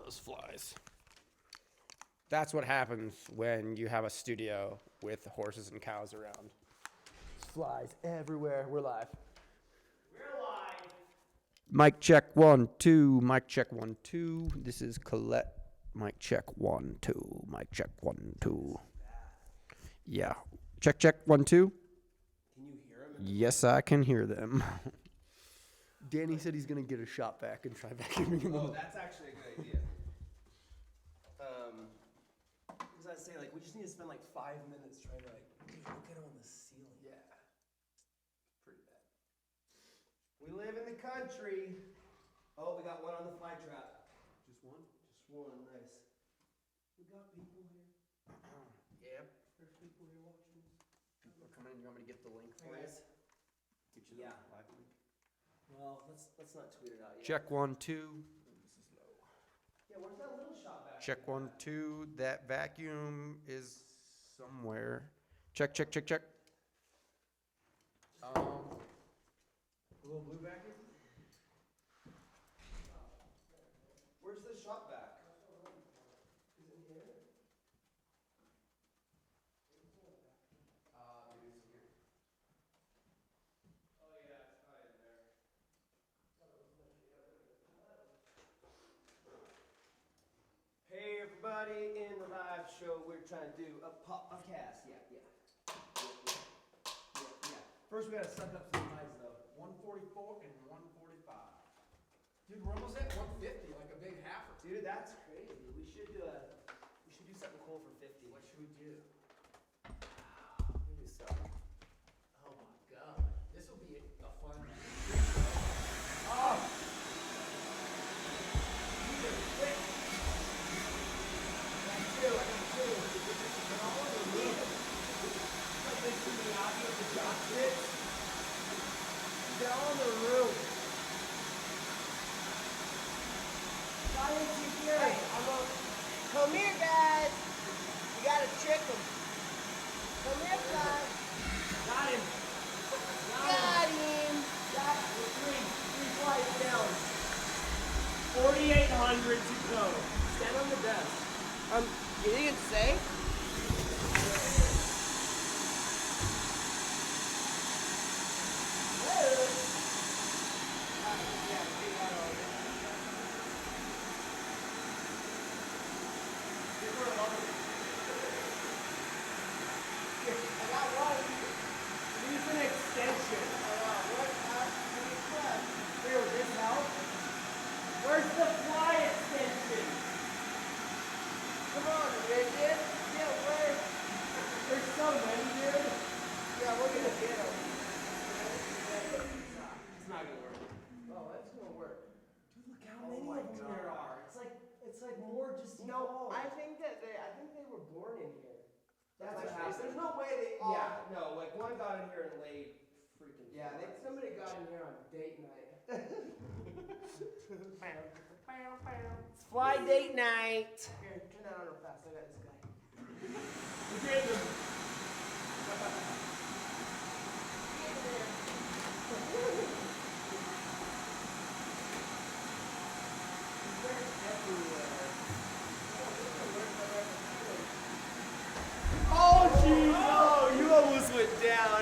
those flies. That's what happens when you have a studio with horses and cows around. Flies everywhere. We're live. We're live. Mic check 1 2. Mic check 1 2. This is Colette. Mic check 1 2. Mic check 1 2. Yeah. Check 1 2. Can you hear him? Yes, I can hear them. Danny said he's gonna get a shot back and try vacuuming him. Oh, that's actually a good idea. Because I was saying, like, we just need to spend like 5 minutes trying to, like, dude, look at him on the ceiling. Yeah. Pretty bad. We live in the country. Oh, we got one on the fly trap. Just one? Just one. Nice. We got people here. Yep. There's people here watching us. People are coming in. You want me to get the link for you? Get you the live link. Well, let's not tweet it out yet. Check 1 2. This is low. Yeah, where's that little shot back? Check 1 2. That vacuum is somewhere. Check. A little blue vacuum? Where's the shot back? Is it here? Maybe it's here. Oh yeah, it's probably in there. Hey everybody, in the live show we're trying to do a podcast. Yeah. First we gotta suck up some highs though. 144 and 145. Dude, we're almost at 150, like a big halfer. Dude, that's crazy. We should do something cool for 50. What should we do? We do something. Oh my god. This will be a fun. Oh! These are quick. I got two. They're all over me. It's like this to the audio of the jock hits. They're all in the room. Why didn't you hear it? Come here, guys. You gotta trick them. Come here, guys. Got him. Got him. Three flights down. 4,800 to go. Stand on the desk. You think it's safe? Where's the fly extension? Come on, Richard. Yeah, where? There's so many, dude. Yeah, we're gonna get them. It's not gonna work. Oh, that's gonna work. Dude, look how many of them there are. It's like more just. No, I think they were born in here. That's what happens. There's no way they. Yeah, no, like one got in here and laid freaking. Yeah, somebody got in here on date night. It's fly date night. Here, turn that on real fast. I got this guy. Look at him. Oh, jeez. Oh, you almost went down.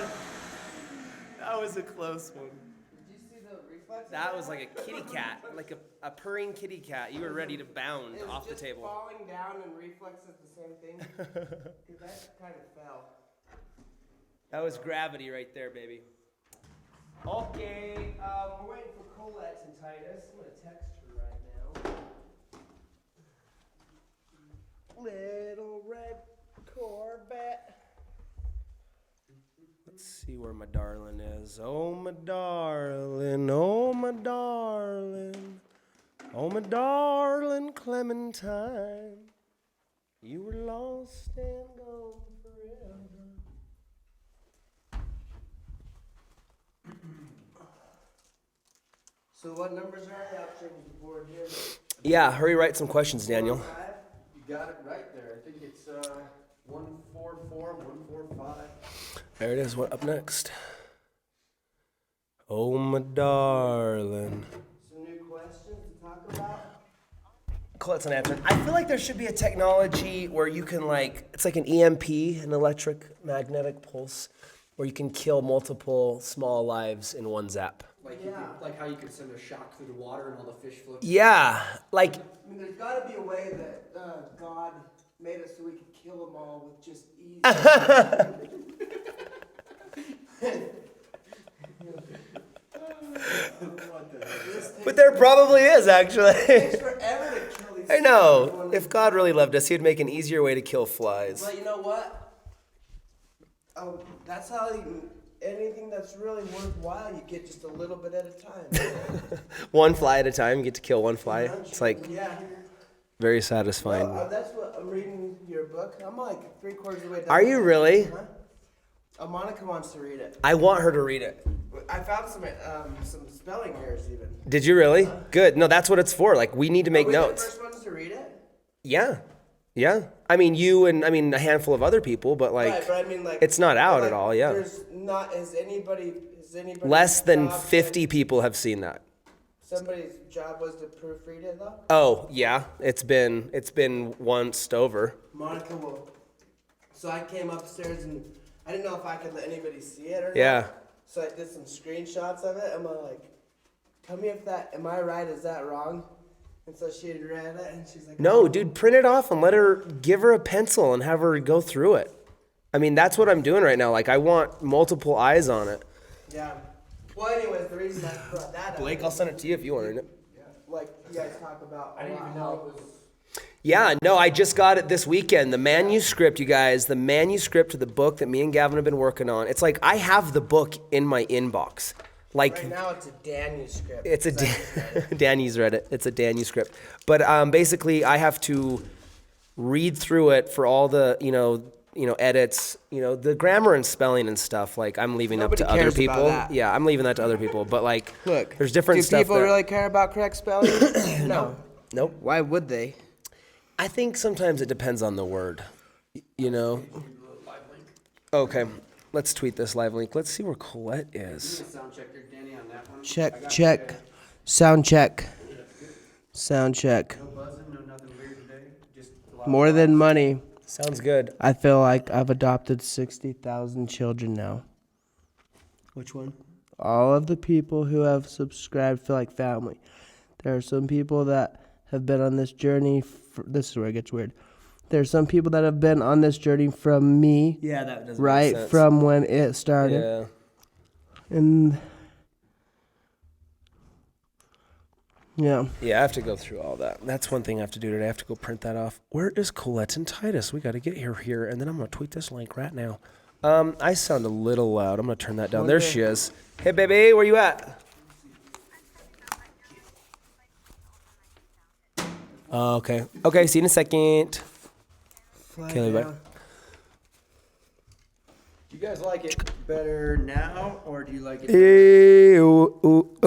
That was a close one. That was like a kitty cat, like a purring kitty cat. You were ready to bound off the table. Falling down and reflex is the same thing. Dude, that kind of fell. That was gravity right there, baby. Okay, we're waiting for Colette and Titus. I'm gonna text her right now. Little red Corvette. Let's see where my darling is. Oh, my darling, oh, my darling, oh, my darling Clementine. You were lost and gone forever. So what numbers are the options board here? Yeah, hurry write some questions, Daniel. You got it right there. I think it's 144, 145. There it is. What up next? Oh, my darling. Some new questions to talk about? Colette's not answering. I feel like there should be a technology where you can it's like an EMP, an electric magnetic pulse, where you can kill multiple small lives in one zap. Like how you could send a shock through the water and all the fish float. Yeah, I mean, there's got to be a way that God made us so we could kill them all with just ease. but there probably is actually. It takes forever to kill these I know. If God really loved us, He'd make an easier way to kill flies. But you know what? That's how anything that's really worthwhile, you get just a little bit at a time. One fly at a time, you get to kill one fly. It's very satisfying. Well, that's what I'm reading your book. I'm like 3/4 of the way done. Are you really? Uh-huh. Monica wants to read it. I want her to read it. I found some spelling errors even. Did you really? Good. No, that's what it's for. We need to make notes. Are we the first ones to read it? Yeah. I mean, you and a handful of other people, but Right, but I mean, it's not out at all. Yeah. Has anybody Less than job 50 people have seen that. Somebody's job was to proofread it though? Oh yeah, it's been once over. Monica will. So I came upstairs and I didn't know if I could let anybody see it or not. Yeah. So I did some screenshots of it. I'm like, tell me if am I right? Is that wrong? And so she had read it and she's like, No, dude, print it off and give her a pencil and have her go through it. I mean, that's what I'm doing right now. I want multiple eyes on it. Yeah. Well, anyways, the reason I brought that up. Blake, I'll send it to you if you want to read it. Yeah. You guys talk about. I didn't even know it was. Yeah, no, I just got it this weekend. The manuscript, you guys, the manuscript to the book that me and Gavin have been working on. It's I have the book in my inbox. Right now it's a Danuscript. It's Danny's read it. It's a Danuscript. But basically, I have to read through it for all the edits, the grammar and spelling and stuff. I'm leaving Nobody up to other cares people. about that. Yeah, I'm leaving that to other people. But look, there's different stuff. Do people really care about correct spelling? No. Nope. Why would they? I think sometimes it depends on the word. Okay. Let's tweet this live link. Let's see where Colette is. Sound check there, Danny, on that one. Check. Sound check. Sound check. No buzzing, no nothing weird today. Just More than money. Sounds good. I feel like I've adopted 60,000 children now. Which one? All of the people who have subscribed feel like family. There are some people that have been on this journey. This is where it gets weird. There's some people that have been on this journey from me. Yeah, that doesn't right make sense. From when it started. Yeah. And yeah. Yeah, I have to go through all that. That's one thing I have to do today. I have to go print that off. Where is Colette and Titus? We got to get her here, and then I'm going to tweet this link right now. I sound a little loud. I'm going to turn that down. There she is. Hey, baby, where you at? Okay. Okay, see you in a second. Okay, bye. Do you guys like it better now, or do you like it?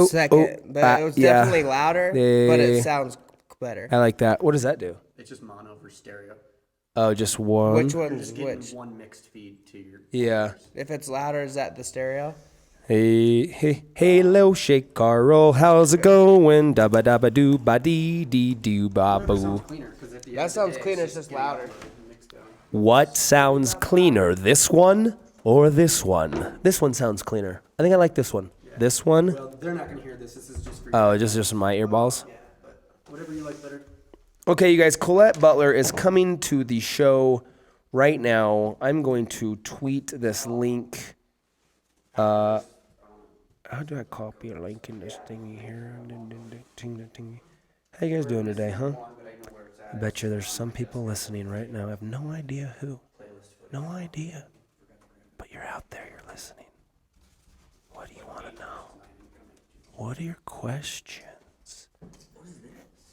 Second, but it was definitely louder, but it sounds better. I like that. What does that do? It's just mono versus stereo. Oh, just one? Which You're one's just getting which? one mixed feed to your. Yeah. If it's louder, is that the stereo? Hey, little shake, Carl, how's it going? Dabba dabba doo ba dee dee doo ba boo. That sounds cleaner, it's just louder. What sounds cleaner, this one or this one? This one sounds cleaner. I think I like this one. Yeah. This one? Well, they're not gonna hear this. This is just for you. Oh, just my earballs? Yeah, but whatever you like better. Okay, you guys, Colette Butler is coming to the show right now. I'm going to tweet this link. How do I copy a link in this thingy here? How you guys doing today, huh? I bet you there's some people listening right now. I have no idea who. No idea. But you're out there, you're listening. What do you want to know? What are your questions?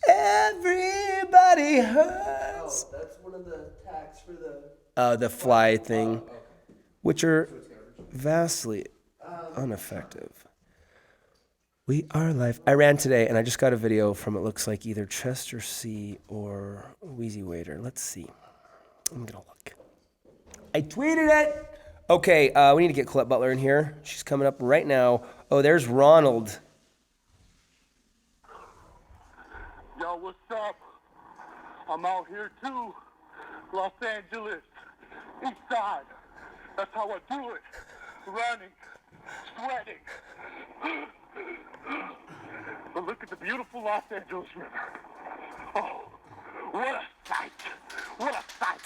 Everybody hurts. Oh, that's one of the tags for The fly thing, which are vastly ineffective. We are live. I ran today, and I just got a video from, it looks like either Chester C or Wheezy Waiter. Let's see. I'm going to look. I tweeted it. Okay, we need to get Colette Butler in here. She's coming up right now. Oh, there's Ronald. Yo, what's up? I'm out here too. Los Angeles, east side. That's how I do it. Running, sweating. But look at the beautiful Los Angeles River. Oh, what a sight. What a sight.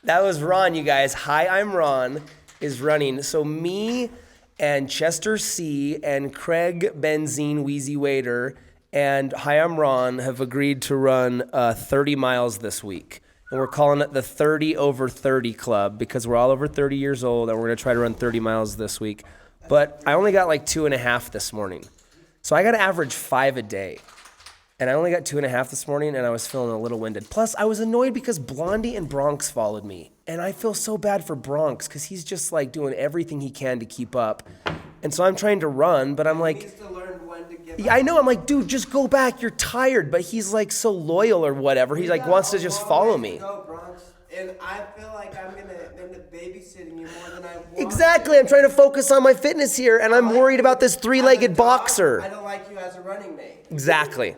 That was Ron, you guys. Hi, I'm Ron is running. So me and Chester C. and Craig Benzine Wheezy Waiter and Hi, I'm Ron have agreed to run 30 miles this week. And we're calling it the 30 over 30 Club because we're all over 30 years old and we're going to try to run 30 miles this week. But I only got like 2.5 this morning. So I got to average 5 a day. And I only got 2.5 this morning, and I was feeling a little winded. Plus, I was annoyed because Blondie and Bronx followed me. And I feel so bad for Bronx because he's just like doing everything he can to keep up. And so I'm trying to run, but I'm like, He needs to learn when to give yeah, I know. I'm like, dude, just go back. You're tired. But he's like so loyal or whatever. He like wants to just follow me. Go, Bronx. And I feel like I'm gonna end up babysitting you more than I want. Exactly. I'm trying to focus on my fitness here, and I'm worried about this 3-legged boxer. I don't like you as a running mate. Exactly.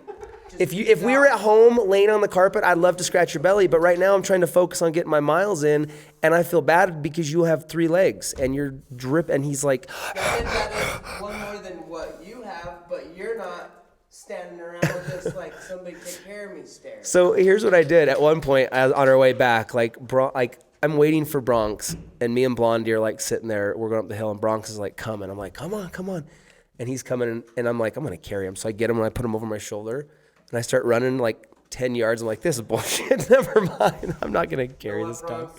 If we were at home laying on the carpet, I'd love to scratch your belly. But right now, I'm trying to focus on getting my miles in, and I feel bad because you have 3 legs and you're drip. And he's like, That is one more than what you have, but you're not standing around just like somebody take care of me stare. So here's what I did at one point on our way back. Like I'm waiting for Bronx, and me and Blondie are like sitting there. We're going up the hill, and Bronx is like coming. I'm like, come on, and he's coming, and I'm like, I'm gonna carry him. So I get him and I put him over my shoulder. And I start running like 10 yards. I'm like, this is bullshit. Never mind. I'm not going to carry this dog.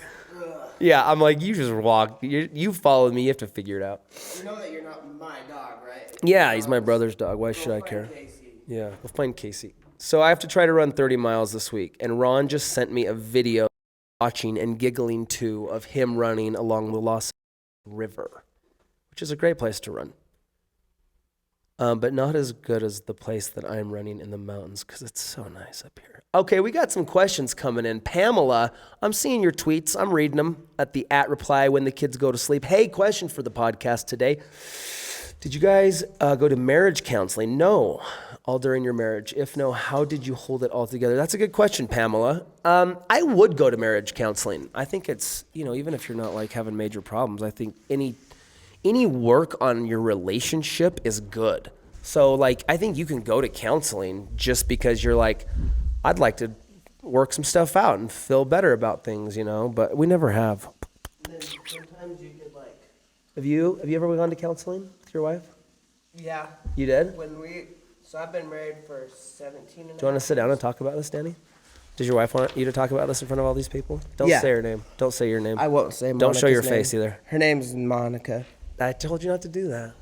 Yeah, I'm like, you just walk. You followed me. You have to figure it out. You know that you're not my dog, right? Yeah, he's my brother's dog. Why should I care? Casey. Yeah, we'll find Casey. So I have to try to run 30 miles this week. And Ron just sent me a video watching and giggling too of him running along the Los Angeles River, which is a great place to run. But not as good as the place that I'm running in the mountains because it's so nice up here. Okay, we got some questions coming in. Pamela, I'm seeing your tweets. I'm reading them at the @reply when the kids go to sleep. Hey, question for the podcast today. Did you guys go to marriage counseling? No, all during your marriage. If no, how did you hold it all together? That's a good question, Pamela. I would go to marriage counseling. I think it's, even if you're not like having major problems, I think any work on your relationship is good. So like, I think you can go to counseling just because you're like, I'd like to work some stuff out and feel better about things, but we never have. And then sometimes you could like. Have you ever gone to counseling with your wife? Yeah. You did? So I've been married for 17 and a half. Do you want to sit down and talk about this, Danny? Does your wife want you to talk about this in front of all these people? Don't Yeah. say her name. Don't say your name. I won't say Monica's Don't show your name. face either. Her name's Monica. I told you not to do that.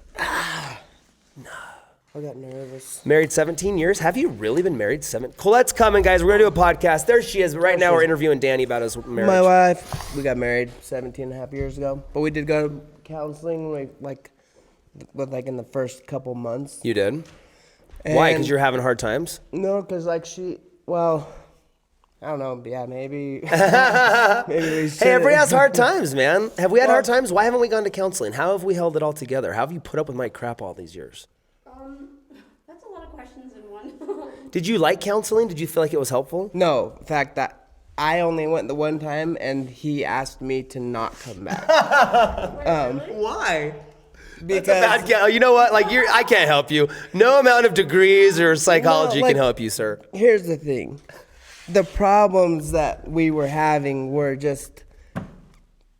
I got nervous. Married 17 years. Have you really been married 7? Colette's coming, guys. We're going to do a podcast. There she is. But right now we're interviewing Danny about his marriage. My wife, we got married 17 and a half years ago. But we did go to counseling like in the first couple months. You did? Why? Because And- you're having hard times? No, because I don't know. Yeah, maybe. Maybe we should. Hey, everybody has hard times, man. Have we had hard times? Why haven't we gone to counseling? How have we held it all together? How have you put up with my crap all these years? That's a lot of questions in one. Did you like counseling? Did you feel like it was helpful? No, in fact, that I only went the one time, and he asked me to not come back. Why? Because That's a bad you know what? Like I can't help you. No amount of degrees or psychology No, can like- help you, sir. here's the thing. The problems that we were having were just,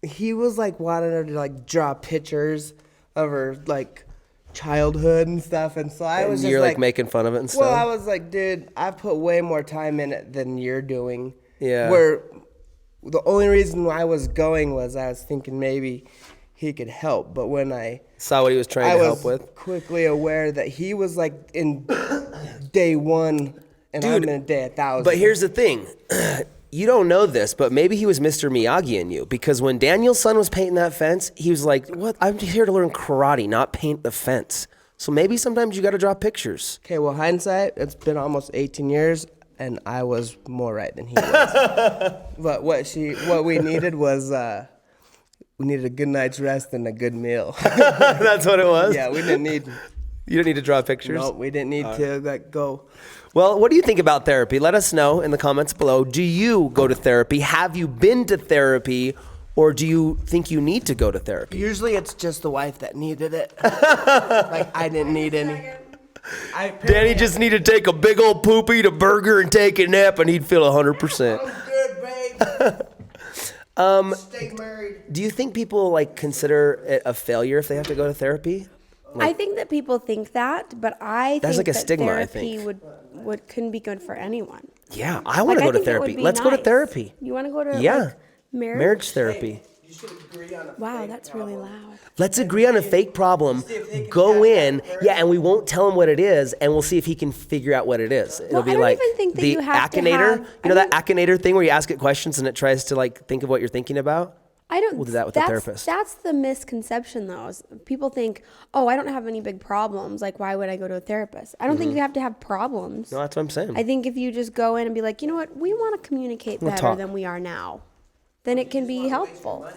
he was like wanting her to like draw pictures of her like childhood and stuff. And so I was just You're like like making fun of it and stuff. well, I was like, dude, I put way more time in it than you're doing. Yeah. Where the only reason I was going was I was thinking maybe he could help. But when I Saw what he was trying to was help with. quickly aware that he was like in day 1 and I'm in day 1,000. But here's the thing. You don't know this, but maybe he was Mr. Miyagi in you. Because when Daniel's son was painting that fence, he was like, what? I'm here to learn karate, not paint the fence. So maybe sometimes you got to draw pictures. Okay, well, hindsight, it's been almost 18 years, and I was more right than he was. But what we needed was, we needed a good night's rest and a good meal. That's what it was? Yeah, we didn't need You don't need to draw pictures? No, we didn't need to go. Well, what do you think about therapy? Let us know in the comments below. Do you go to therapy? Have you been to therapy? Or do you think you need to go to therapy? Usually it's just the wife that needed it. Like, I didn't need any. Danny just need to take a big old poop, eat a burger, and take a nap, and he'd feel 100%. I'm good, babe. Stay married. Do you think people like consider it a failure if they have to go to therapy? I think that people think that, but I That's think like a that stigma, I therapy think. couldn't be good for anyone. Yeah, I want to Like, go to I think it would therapy. be Let's go to nice. therapy. You want to go to Yeah. like, Marriage therapy. You should agree on a Wow, fake that's problem. really loud. Let's agree on a fake problem. if they can Go catch in, that yeah, and we won't tell him what it is, and we'll see if he can figure out what it is. It'll Well, be I don't like even think that the you have to Akinator. have- You know I that Akinator thing where you ask it questions and it tries to like think of what you're thinking about? I don't. We'll do that with the therapist. That's the misconception, though. Is people think, oh, I don't have any big problems. Like, why would I go to a therapist? I don't think you have to have problems. No, that's what I'm saying. I think if you just go in and be like, you know what, we want to communicate better talk. than we are now, then it can be helpful.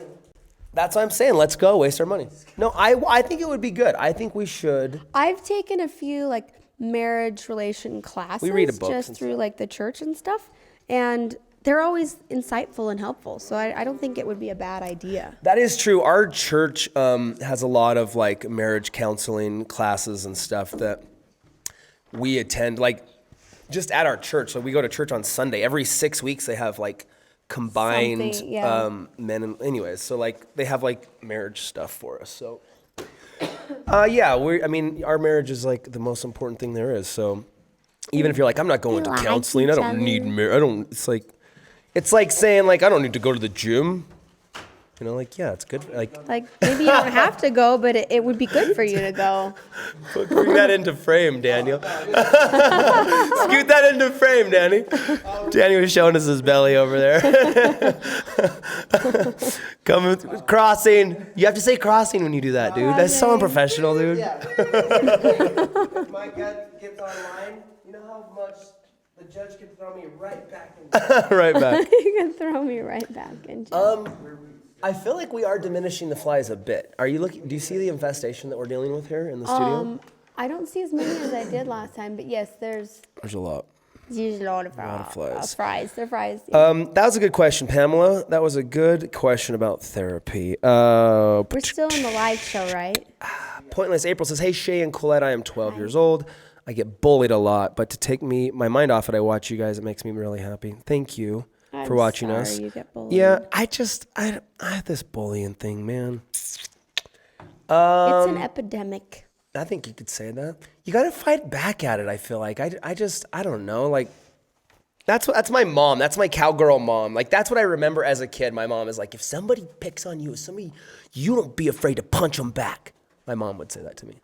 That's what I'm saying. Let's go waste our money. No, I think it would be good. I think we should. I've taken a few like marriage relation classes read a book just and through like the church and stuff, and they're always insightful and helpful. So I don't think it would be a bad idea. That is true. Our church has a lot of like marriage counseling classes and stuff that we attend, like just at our church. So we go to church on Sunday. Every 6 weeks they have like combined Something, yeah. men and anyways. So like they have like marriage stuff for us. So yeah, I mean, our marriage is like the most important thing there is. So even if you're like, I'm not going to like counseling, I each don't other. need marriage. I don't. It's like saying like I don't need to go to the gym. You know, like yeah, it's good. Like Like maybe you don't have to go, but it would be good for you to go. bring that into frame, Daniel. Scoot that into frame, Danny. Danny was showing us his belly over there. Coming crossing. You have to say crossing when you do that, dude. That's so unprofessional, dude. If my gut gets online, you know how much the judge can throw me right back in. Right back. You can throw me right back into. I feel like we are diminishing the flies a bit. Are you looking? Do you see the infestation that we're dealing with here in the studio? I don't see as many as I did last time, but yes, there's There's a lot. usually a lot of flies. fries. They're fries. That was a good question, Pamela. That was a good question about therapy. We're still in the live show, right? Pointless April says, hey, Shay and Colette, I am 12 years old. I get bullied a lot, but to take my mind off it, I watch you guys. It makes me really happy. Thank you for watching sorry us. you get bullied. Yeah, I have this bullying thing, man. It's an epidemic. I think you could say that. You got to fight back at it, I feel like. I don't know. Like, that's my mom. That's my cowgirl mom. Like, that's what I remember as a kid. My mom is like, if somebody picks on you, you don't be afraid to punch them back. My mom would say that to me.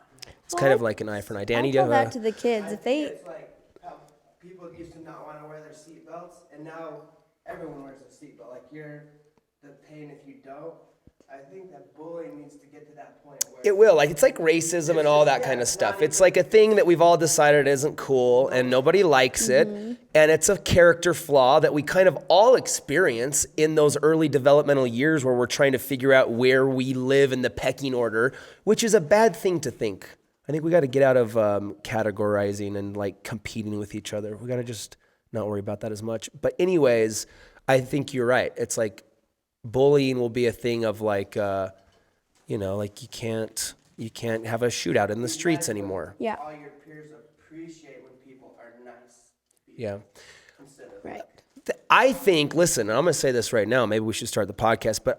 It's kind of like an eye for an eye. Danny, I tell that to the kids. If they, It's like how people used to not want to wear their seatbelts, and now everyone wears a seatbelt. Like you're the pain if you don't. I think that bullying needs to get to that point where It will. Like, it's like racism and all that kind of stuff. It's like a thing that we've all decided isn't cool and nobody likes it. And it's a character flaw that we kind of all experience in those early developmental years where we're trying to figure out where we live in the pecking order, which is a bad thing to think. I think we got to get out of categorizing and like competing with each other. We got to just not worry about that as much. But anyways, I think you're right. It's like bullying will be a thing of like, like you can't have a shootout in the streets anymore. yeah, all your peers appreciate when people are nice. Yeah. right. I think, listen, I'm going to say this right now. Maybe we should start the podcast, but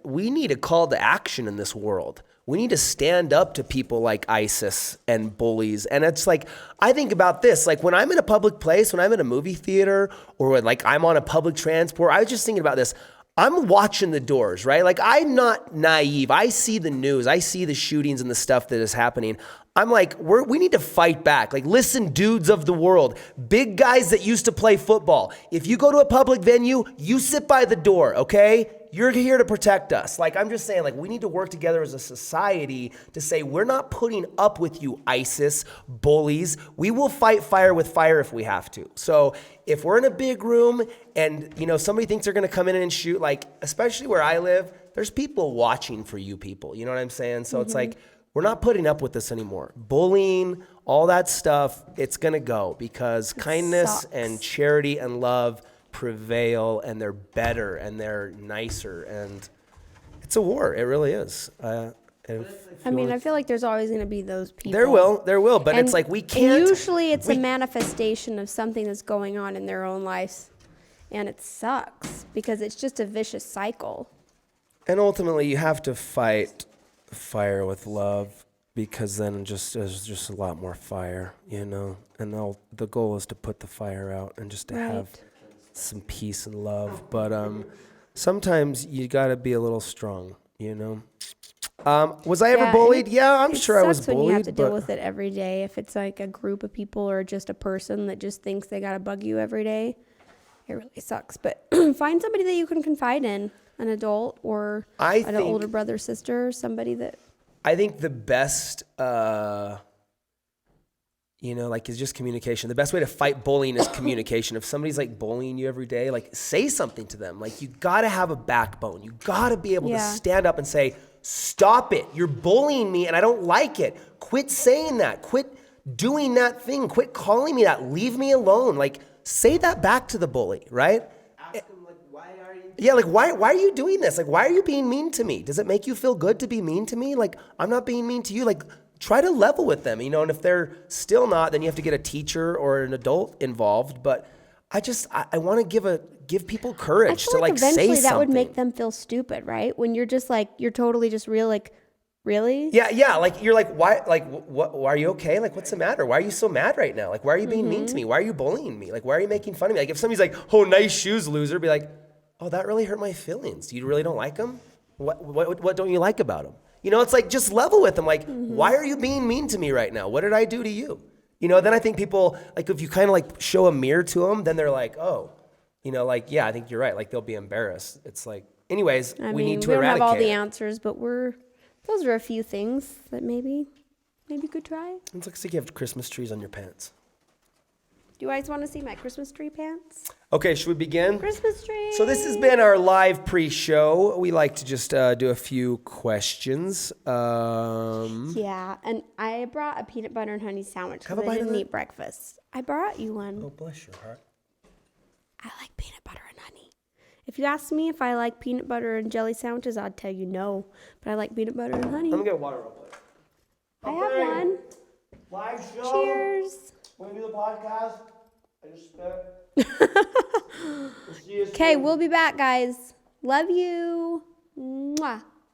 we need a call to action in this world. We need to stand up to people like ISIS and bullies. And it's like, I think about this, like when I'm in a public place, when I'm in a movie theater or when like I'm on a public transport, I was just thinking about this. I'm watching the doors, right? Like I'm not naive. I see the news. I see the shootings and the stuff that is happening. I'm like, we need to fight back. Like, listen, dudes of the world, big guys that used to play football. If you go to a public venue, you sit by the door, okay? You're here to protect us. Like, I'm just saying, like, we need to work together as a society to say, we're not putting up with you, ISIS, bullies. We will fight fire with fire if we have to. So if we're in a big room and, somebody thinks they're going to come in and shoot, like, especially where I live, there's people watching for you people. You know what I'm saying? So it's like, we're not putting up with this anymore. Bullying, all that stuff, it's going to go because kindness sucks. and charity and love prevail, and they're better and they're nicer, and it's a war. It really is. I feel like there's always going to be those people. There will, but it's like we can't. And usually it's a manifestation of something that's going on in their own lives, and it sucks because it's just a vicious cycle. And ultimately, you have to fight fire with love, because then there's just a lot more fire, And the goal is to put the fire out and just to have some peace and love. But sometimes you got to be a little strong, Was I ever bullied? Yeah, I'm sure I was bullied. When you have to deal with it every day. If it's like a group of people or just a person that just thinks they got to bug you every day, it really sucks. But find somebody that you can confide in. An adult or an older brother, sister, somebody that. I think the best, is just communication. The best way to fight bullying is communication. If somebody's like bullying you every day, like say something to them. Like you got to have a backbone. You got to be able to stand up and say, stop it. You're bullying me and I don't like it. Quit saying that. Quit doing that thing. Quit calling me that. Leave me alone. Like say that back to the bully, right? Yeah, like why are you doing this? Like why are you being mean to me? Does it make you feel good to be mean to me? Like I'm not being mean to you. Like try to level with them, and if they're still not, then you have to get a teacher or an adult involved. But I want to give people courage to like say something. Eventually that would make them feel stupid, right? When you're just like you're totally just real, like really? Yeah, like you're like why are you okay? Like what's the matter? Why are you so mad right now? Like why are you being mean to me? Why are you bullying me? Like why are you making fun of me? Like if somebody's like, "Oh, nice shoes, loser," be like, "Oh, that really hurt my feelings. You really don't like them? What don't you like about them?" It's like just level with them. Like, why are you being mean to me right now? What did I do to you? Then I think people, like if you kind of like show a mirror to them, then they're like, oh, yeah, I think you're right. Like they'll be embarrassed. It's like, anyways, we need to eradicate. We don't have all the answers, but those are a few things that maybe could try. It looks like you have Christmas trees on your pants. Do you guys want to see my Christmas tree pants? Okay, should we begin? Christmas tree. So this has been our live pre-show. We like to just do a few questions. Yeah, and I brought a peanut butter and honey sandwich because I didn't eat breakfast. I brought you one. Oh, bless your heart. I like peanut butter and honey. If you ask me if I like peanut butter and jelly sandwiches, I'd tell you no. But I like peanut butter and honey. I'm going to get water real quick. I have one. Live show. Cheers. Want to do the podcast? I just spit. Okay, we'll be back, guys. Love you. Mwah.